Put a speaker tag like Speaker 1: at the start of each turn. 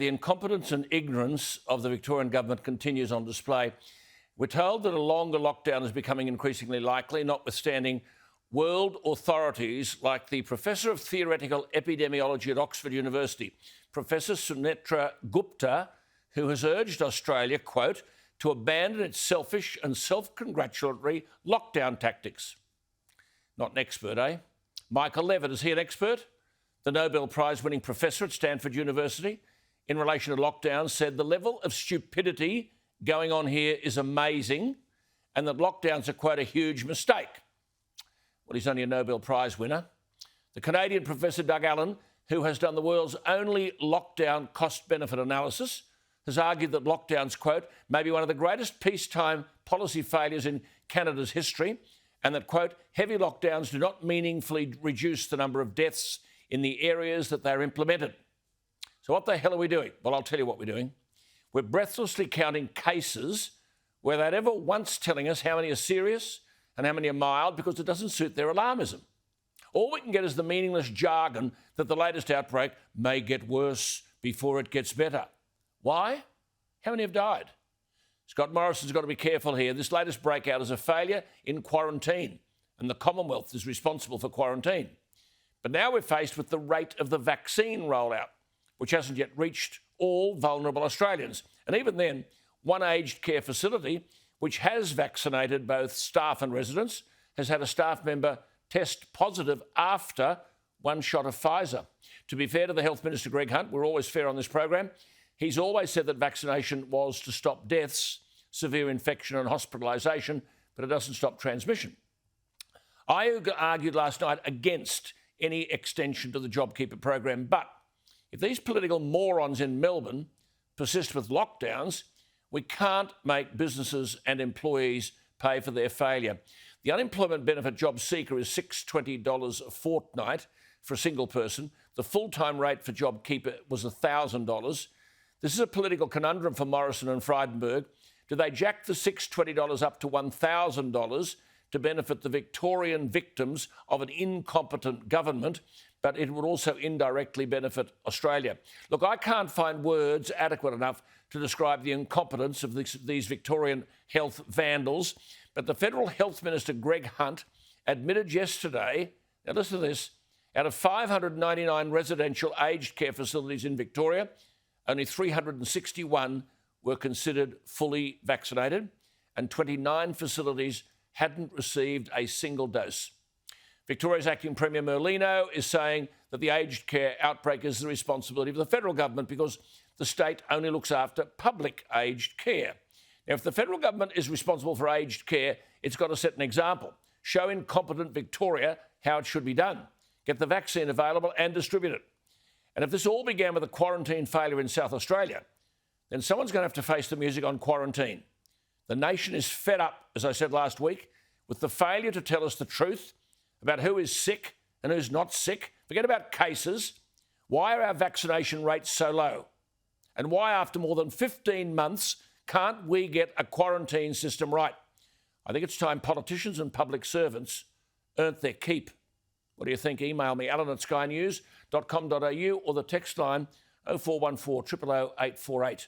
Speaker 1: The incompetence and ignorance of the Victorian government continues on display. We're told that a longer lockdown is becoming increasingly likely, notwithstanding world authorities like the Professor of Theoretical Epidemiology at Oxford University, Professor Sunetra Gupta, who has urged Australia, quote, to abandon its selfish and self-congratulatory lockdown tactics. Not an expert, eh? Michael Levitt, is he an expert? The Nobel Prize-winning professor at Stanford University, in relation to lockdowns, said the level of stupidity going on here is amazing and that lockdowns are, quote, a huge mistake. Well, he's only a Nobel Prize winner. The Canadian Professor Doug Allen, who has done the world's only lockdown cost-benefit analysis, has argued that lockdowns, quote, may be one of the greatest peacetime policy failures in Canada's history and that, quote, heavy lockdowns do not meaningfully reduce the number of deaths in the areas that they're implemented. So what the hell are we doing? Well, I'll tell you what we're doing. We're breathlessly counting cases without ever once telling us how many are serious and how many are mild because it doesn't suit their alarmism. All we can get is the meaningless jargon that the latest outbreak may get worse before it gets better. Why? How many have died? Scott Morrison's got to be careful here. This latest breakout is a failure in quarantine, and the Commonwealth is responsible for quarantine. But now we're faced with the rate of the vaccine rollout, which hasn't yet reached all vulnerable Australians. And even then, one aged care facility, which has vaccinated both staff and residents, has had a staff member test positive after one shot of Pfizer. To be fair to the Health Minister, Greg Hunt, we're always fair on this program, he's always said that vaccination was to stop deaths, severe infection and hospitalisation, but it doesn't stop transmission. I argued last night against any extension to the JobKeeper program, but if these political morons in Melbourne persist with lockdowns, we can't make businesses and employees pay for their failure. The unemployment benefit job seeker is $620 a fortnight for a single person. The full-time rate for JobKeeper was $1,000. This is a political conundrum for Morrison and Frydenberg. Do they jack the $620 up to $1,000 to benefit the Victorian victims of an incompetent government, but it would also indirectly benefit Australia? Look, I can't find words adequate enough to describe the incompetence of these Victorian health vandals, but the Federal Health Minister, Greg Hunt, admitted yesterday, now listen to this, out of 599 residential aged care facilities in Victoria, only 361 were considered fully vaccinated and 29 facilities hadn't received a single dose. Victoria's acting Premier Merlino is saying that the aged care outbreak is the responsibility of the federal government because the state only looks after public aged care. Now, if the federal government is responsible for aged care, it's got to set an example. Show incompetent Victoria how it should be done. Get the vaccine available and distribute it. And if this all began with a quarantine failure in South Australia, then someone's going to have to face the music on quarantine. The nation is fed up, as I said last week, with the failure to tell us the truth about who is sick and who's not sick. Forget about cases. Why are our vaccination rates so low? And why, after more than 15 months, can't we get a quarantine system right? I think it's time politicians and public servants earned their keep. What do you think? Email me, alan@skynews.com.au, or the text line 0414 000 848.